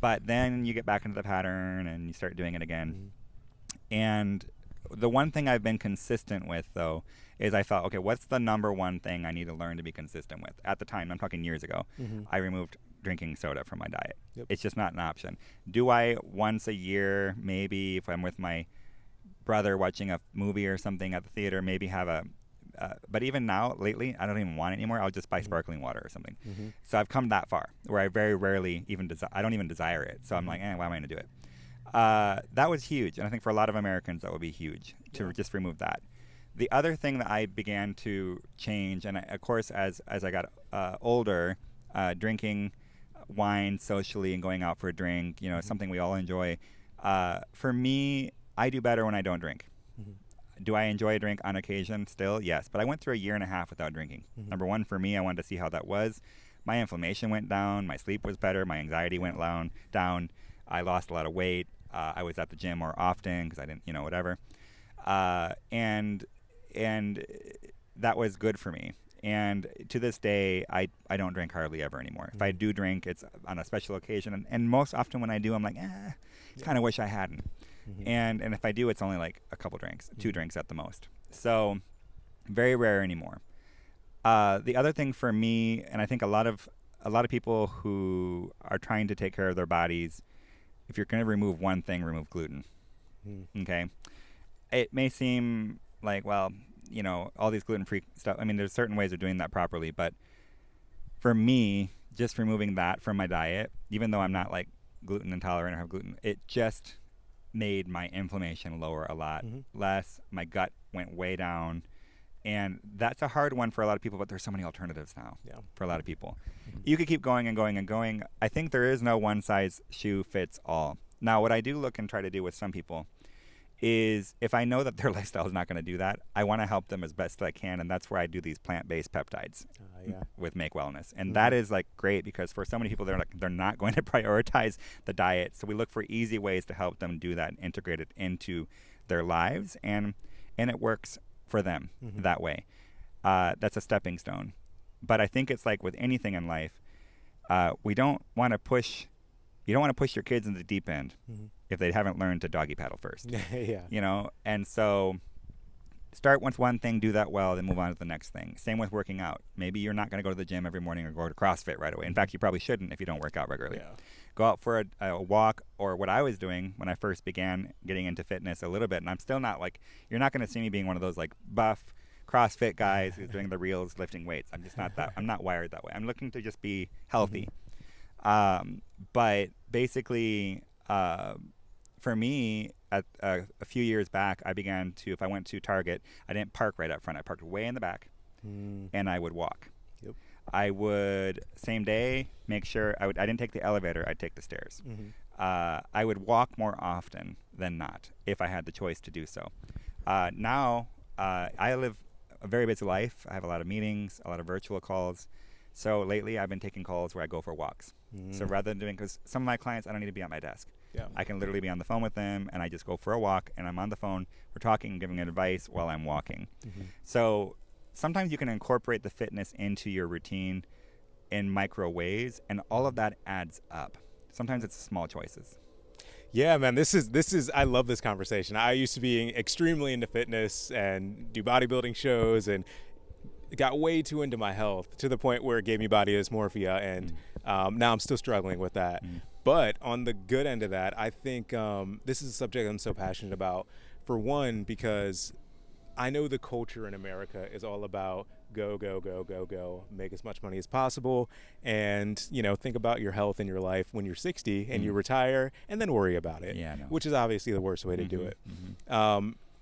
But then you get back into the pattern and you start doing it again. And the one thing I've been consistent with, though, is I thought, okay, what's the number one thing I need to learn to be consistent with? At the time, I'm talking years ago, I removed drinking soda from my diet. Yep. It's just not an option. Do I once a year, maybe if I'm with my brother watching a movie or something at the theater, maybe have a but even now, lately, I don't even want it anymore. I'll just buy sparkling water or something. So I've come that far where I very rarely even I don't even desire it. So I'm like, why am I going to do it? That was huge. And I think for a lot of Americans, that would be huge to just remove that. The other thing that I began to change, and of course, as I got older, drinking wine socially and going out for a drink, something we all enjoy. For me, I do better when I don't drink. Do I enjoy a drink on occasion still? Yes. But I went through a year and a half without drinking. Number one, for me, I wanted to see how that was. My inflammation went down. My sleep was better. My anxiety went down. I lost a lot of weight. I was at the gym more often because I didn't, whatever. And that was good for me. And to this day, I don't drink hardly ever anymore. If I do drink, it's on a special occasion. And most often when I do, I'm like, kind of wish I hadn't. And if I do, it's only like a couple drinks, 2 drinks at the most. So very rare anymore. The other thing for me, and I think a lot of people who are trying to take care of their bodies, if you're going to remove one thing, remove gluten. Okay? It may seem like, well, all these gluten-free stuff. I mean, there's certain ways of doing that properly, but for me, just removing that from my diet, even though I'm not like gluten intolerant or have gluten, it just made my inflammation lower a lot less. My gut went way down. And that's a hard one for a lot of people, but there's so many alternatives now for a lot of people. You could keep going and going and going. I think there is no one size shoe fits all. Now, what I do look and try to do with some people is if I know that their lifestyle is not going to do that, I want to help them as best I can. And that's where I do these plant-based peptides with Make Wellness. And that is like great because for so many people, they're not going to prioritize the diet. So we look for easy ways to help them do that and integrate it into their lives. And it works for them that way. That's a stepping stone. But I think it's like with anything in life, you don't want to push your kids in the deep end if they haven't learned to doggy paddle first. And so start with one thing, do that well, then move on to the next thing. Same with working out. Maybe you're not going to go to the gym every morning or go to CrossFit right away. In fact, you probably shouldn't if you don't work out regularly. Go out for a walk, or what I was doing when I first began getting into fitness a little bit, and I'm still not like, you're not going to see me being one of those like buff CrossFit guys who's doing the reels, lifting weights. I'm just not that. I'm not wired that way. I'm looking to just be healthy. But basically, for me, a few years back, I began to, if I went to Target, I didn't park right up front. I parked way in the back, and I would walk. I would, same day, make sure, I didn't take the elevator, I'd take the stairs. I would walk more often than not if I had the choice to do so. Now, I live a very busy life. I have a lot of meetings, a lot of virtual calls. So lately, I've been taking calls where I go for walks. So rather than doing, because some of my clients, I don't need to be at my desk. I can literally be on the phone with them, and I just go for a walk, and I'm on the phone. We're talking and giving advice while I'm walking. So sometimes you can incorporate the fitness into your routine in micro ways, and all of that adds up. Sometimes it's small choices. Yeah, man, this is I love this conversation. I used to be extremely into fitness and do bodybuilding shows and got way too into my health to the point where it gave me body dysmorphia, and now I'm still struggling with that. But on the good end of that, I think this is a subject I'm so passionate about. For one, because I know the culture in America is all about go, go, go, go, go, make as much money as possible, and think about your health and your life when you're 60 and you retire, and then worry about it. Which is obviously the worst way to do it.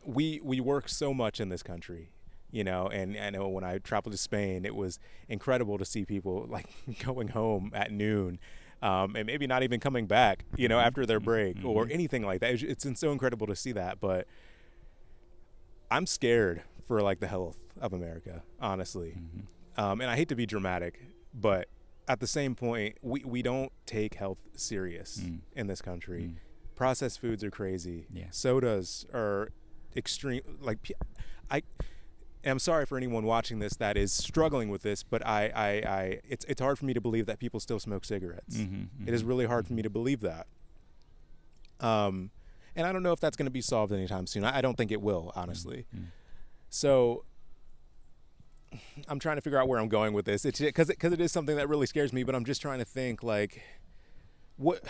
We work so much in this country, and I know when I traveled to Spain, it was incredible to see people like going home at noon. And maybe not even coming back, after their break or anything like that. It's so incredible to see that, but I'm scared for like the health of America, honestly. And I hate to be dramatic, but at the same point, we don't take health serious in this country. Processed foods are crazy. Sodas are extreme. Like, I'm sorry for anyone watching this that is struggling with this, but it's hard for me to believe that people still smoke cigarettes. It is really hard for me to believe that. And I don't know if that's going to be solved anytime soon. I don't think it will, honestly. So I'm trying to figure out where I'm going with this. It's because it is something that really scares me. But I'm just trying to think like, what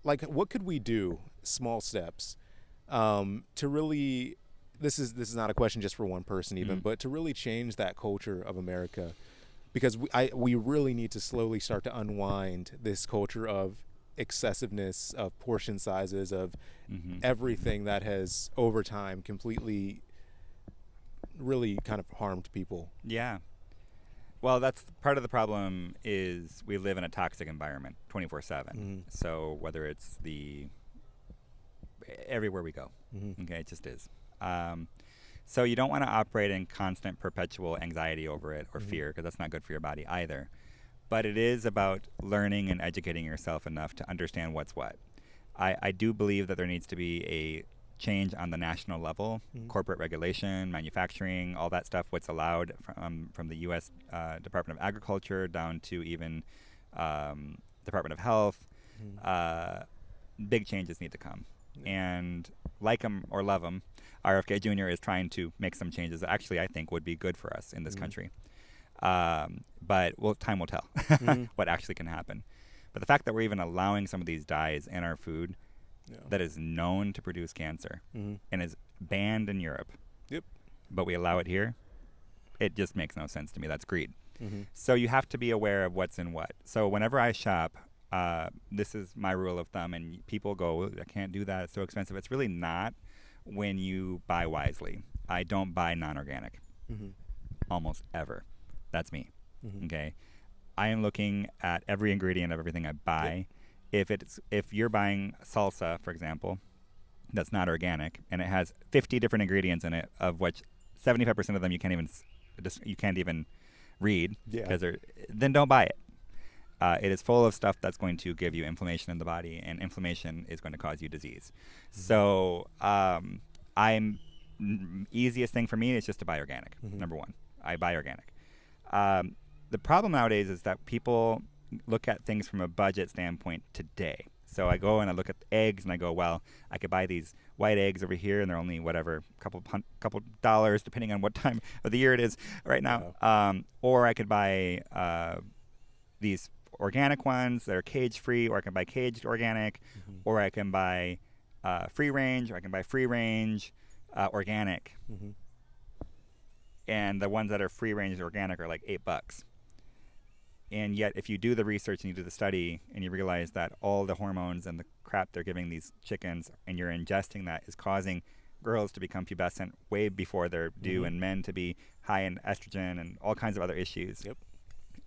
what could we do? Small steps to really. This is not a question just for one person even, but to really change that culture of America, because we really need to slowly start to unwind this culture of excessiveness, of portion sizes, of everything that has over time completely really kind of harmed people. Yeah. Well, that's part of the problem is we live in a toxic environment 24/7. So whether it's everywhere we go, okay, it just is. So you don't want to operate in constant perpetual anxiety over it or fear, because that's not good for your body either. But it is about learning and educating yourself enough to understand what's what. I do believe that there needs to be a change on the national level, corporate regulation, manufacturing, all that stuff, what's allowed from the U.S. Department of Agriculture down to even Department of Health. Big changes need to come. And like them or love them, RFK Jr. is trying to make some changes that actually I think would be good for us in this country. But time will tell what actually can happen. But the fact that we're even allowing some of these dyes in our food that is known to produce cancer and is banned in Europe, but we allow it here, it just makes no sense to me. That's greed. So you have to be aware of what's in what. So whenever I shop, this is my rule of thumb, and people go, I can't do that, it's so expensive. It's really not when you buy wisely. I don't buy non-organic almost ever. That's me. Okay, I am looking at every ingredient of everything I buy. If you're buying salsa, for example, that's not organic, and it has 50 different ingredients in it, of which 75% of them you can't even read, then don't buy it. It is full of stuff that's going to give you inflammation in the body, and inflammation is going to cause you disease. So easiest thing for me is just to buy organic. Number one, I buy organic. The problem nowadays is that people look at things from a budget standpoint today. So I go and I look at eggs and I go, well, I could buy these white eggs over here and they're only whatever, couple dollars depending on what time of the year it is right now. Or I could buy these organic ones that are cage free, or I can buy caged organic, or I can buy free range, or I can buy free range organic. And the ones that are free range organic are like $8. And yet, if you do the research and you do the study and you realize that all the hormones and the crap they're giving these chickens and you're ingesting that is causing girls to become pubescent way before they're due and men to be high in estrogen and all kinds of other issues.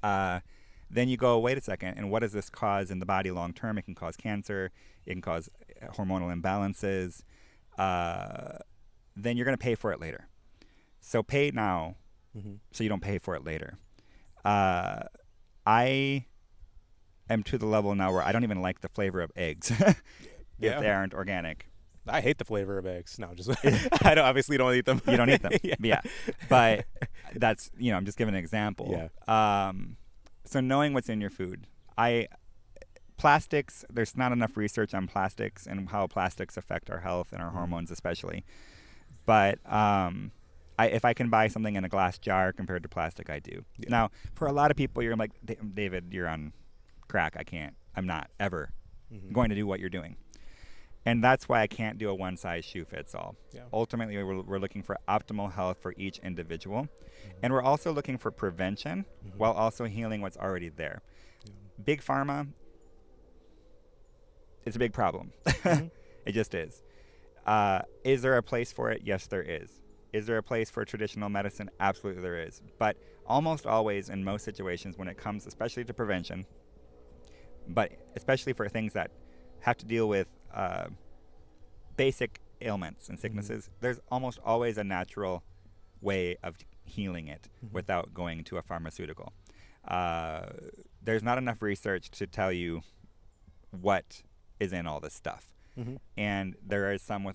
Then you go, wait a second, and what does this cause in the body long term? It can cause cancer. It can cause hormonal imbalances. Then you're going to pay for it later. So pay now so you don't pay for it later. I am to the level now where I don't even like the flavor of eggs if they aren't organic. I hate the flavor of eggs. No, just I obviously don't eat them. You don't eat them. Yeah. But that's, I'm just giving an example. So knowing what's in your food. Plastics, there's not enough research on plastics and how plastics affect our health and our hormones especially. But if I can buy something in a glass jar compared to plastic, I do. Now, for a lot of people, you're like, David, you're on crack. I'm not ever going to do what you're doing. And that's why I can't do a one-size-shoe-fits-all. Ultimately, we're looking for optimal health for each individual. And we're also looking for prevention while also healing what's already there. Big pharma, it's a big problem. It just is. Is there a place for it? Yes, there is. Is there a place for traditional medicine? Absolutely there is. But almost always in most situations when it comes especially to prevention, but especially for things that have to deal with basic ailments and sicknesses, there's almost always a natural way of healing it without going to a pharmaceutical. There's not enough research to tell you what is in all this stuff. And there is some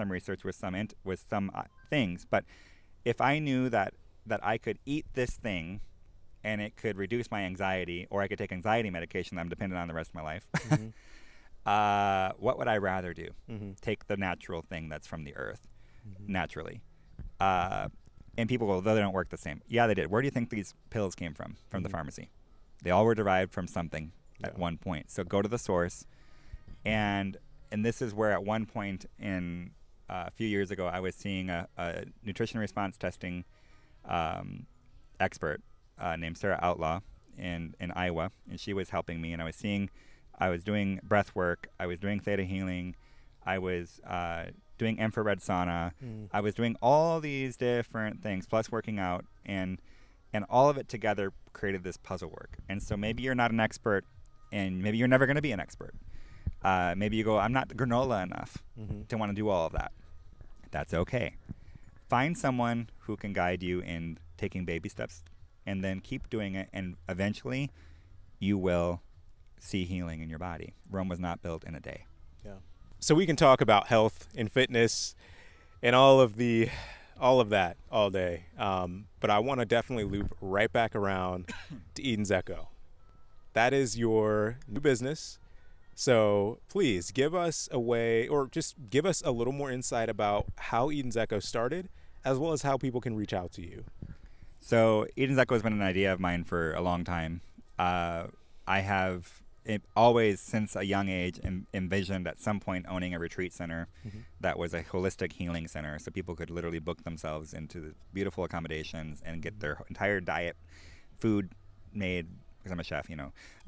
research with some things, but if I knew that I could eat this thing and it could reduce my anxiety, or I could take anxiety medication that I'm dependent on the rest of my life, what would I rather do? Take the natural thing that's from the earth naturally. And people go, though they don't work the same. Yeah, they did. Where do you think these pills came from? From the Mhm. pharmacy. They all were derived from something at Yeah. one point. So go to the source. And this is where at one point in a few years ago, I was seeing a nutrition response testing expert named Sarah Outlaw in Iowa, and she was helping me. And I was doing breath work, I was doing theta healing, I was doing infrared sauna, Mm. I was doing all these different things, plus working out, and all of it together created this puzzle work. And so maybe you're not an expert, and maybe you're never going to be an expert. Maybe you go, I'm not granola enough Mm-hmm. to want to do all of that. That's okay. Find someone who can guide you in taking baby steps, and then keep doing it, and eventually you will see healing in your body. Rome was not built in a day. Yeah. So we can talk about health and fitness and all of that all day. But I want to definitely loop right back around to Eden's Echo. That is your new business. So please give us a way, or just give us a little more insight about how Eden's Echo started, as well as how people can reach out to you. So Eden's Echo has been an idea of mine for a long time. I have always, since a young age, envisioned at some point owning a retreat center that was a holistic healing center, so people could literally book themselves into beautiful accommodations and get their entire diet, food made, because I'm a chef,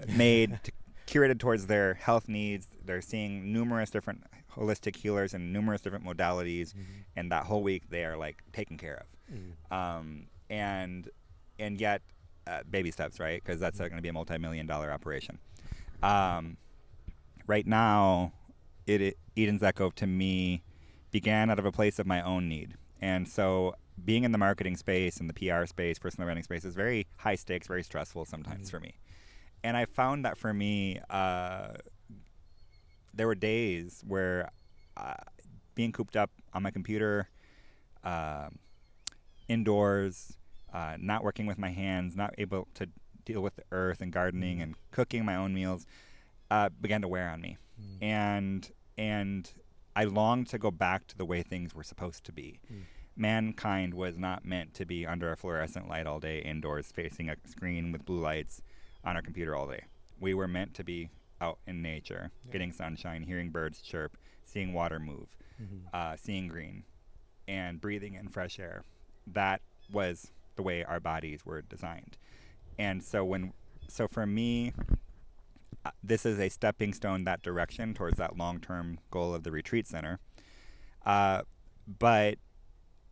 made curated towards their health needs. They're seeing numerous different holistic healers and numerous different modalities, and that whole week they are like taken care of. And yet baby steps, right? Because that's going to be a multi-million-dollar operation. Right now, Eden's Echo to me began out of a place of my own need, and so being in the marketing space and the PR space, personal branding space, is very high stakes, very stressful sometimes for me. And I found that for me, there were days where being cooped up on my computer, indoors, not working with my hands, not able to deal with the earth and gardening and cooking my own meals, began to wear on me. And I longed to go back to the way things were supposed to be. Mankind was not meant to be under a fluorescent light all day indoors, facing a screen with blue lights on our computer all day. We were meant to be out in nature, getting sunshine, hearing birds chirp, seeing water move, seeing green, and breathing in fresh air. That was the way our bodies were designed. And so for me, this is a stepping stone that direction towards that long-term goal of the retreat center. But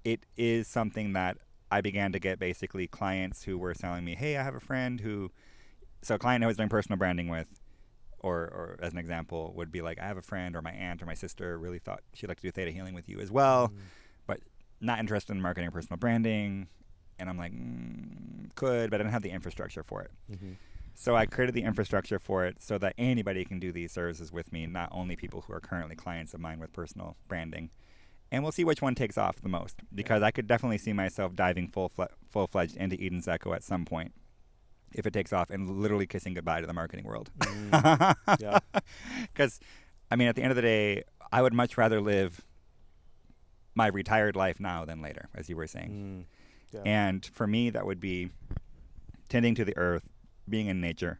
it is something that I began to get basically clients who were telling me, hey, I have a friend so a client I was doing personal branding with, or as an example, would be like, I have a friend, or my aunt or my sister really thought she'd like to do theta healing with you as well, but not interested in marketing or personal branding. And I'm like, could, but I didn't have the infrastructure for it. So I created the infrastructure for it so that anybody can do these services with me, not only people who are currently clients of mine with personal branding. And we'll see which one takes off the most, because I could definitely see myself diving full-fledged into Eden's Echo at some point, if it takes off, and literally kissing goodbye to the marketing world. Yeah. Because, I mean, at the end of the day, I would much rather live my retired life now than later, as you were saying. Yeah. And for me, that would be tending to the earth, being in nature,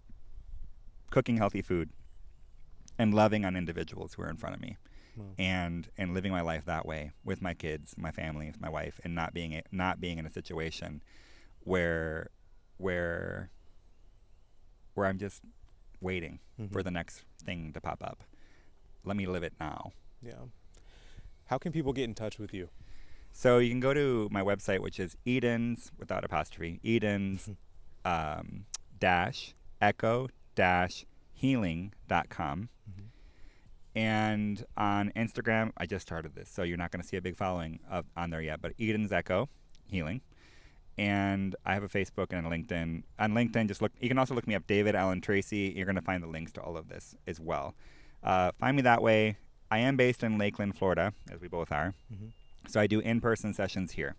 cooking healthy food, and loving on individuals who are in front of me. And living my life that way with my kids, my family, my wife, and not being in a situation where I'm just waiting for the next thing to pop up. Let me live it now. Yeah. How can people get in touch with you? So you can go to my website, which is Edens, without apostrophe, Edens echo-healing.com. And on Instagram, I just started this, so you're not going to see a big following on there yet, but Eden's Echo Healing. And I have a Facebook and a LinkedIn. On LinkedIn, you can also look me up, David Allen Tracy. You're going to find the links to all of this as well. Find me that way. I am based in Lakeland, Florida, as we both are. So I do in-person sessions here.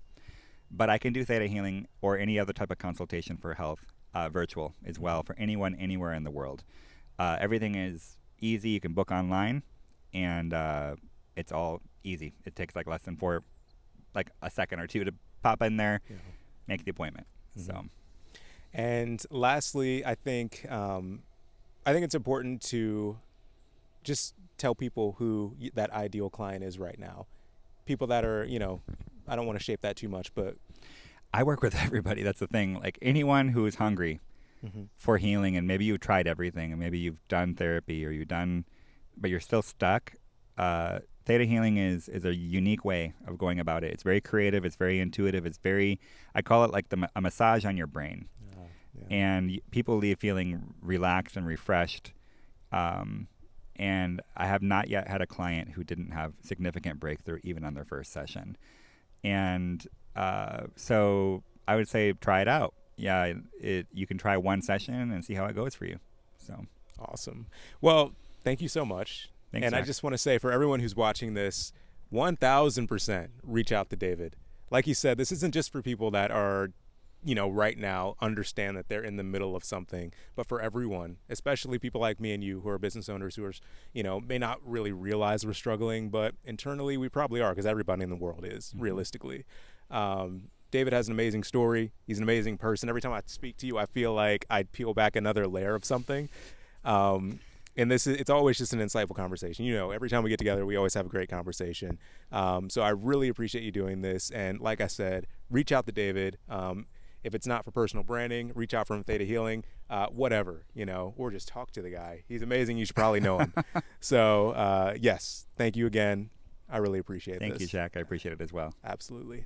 But I can do theta healing or any other type of consultation for health virtual as well for anyone, anywhere in the world. Everything is easy. You can book online, and it's all easy. It takes like less than a second or two to pop in there, Yeah. make the appointment. So, And lastly, I think it's important to just tell people who that ideal client is right now. People that are, I don't want to shape that too much, but I work with everybody. That's the thing. Like anyone who is hungry for healing, and maybe you've tried everything, and maybe you've done therapy, or but you're still stuck. Theta healing is a unique way of going about it. It's very creative. It's very intuitive. I call it like a massage on your brain. Yeah. And people leave feeling relaxed and refreshed. And I have not yet had a client who didn't have significant breakthrough even on their first session. And so I would say try it out. Yeah, you can try one session and see how it goes for you. So awesome. Well, thank you so much. Thanks, and Zach. I just want to say, for everyone who's watching this, 1,000% reach out to David. Like you said, this isn't just for people that are, right now understand that they're in the middle of something, but for everyone, especially people like me and you who are business owners who are, may not really realize we're struggling, but internally we probably are, because everybody in the world is, realistically. David has an amazing story. He's an amazing person. Every time I speak to you, I feel like I peel back another layer of something. And it's always just an insightful conversation. Every time we get together, we always have a great conversation. So I really appreciate you doing this. And like I said, reach out to David. If it's not for personal branding, reach out from Theta Healing, whatever, or just talk to the guy. He's amazing. You should probably know him. So yes, thank you again. I really appreciate this. Thank you, Jack. I appreciate it as well. Absolutely.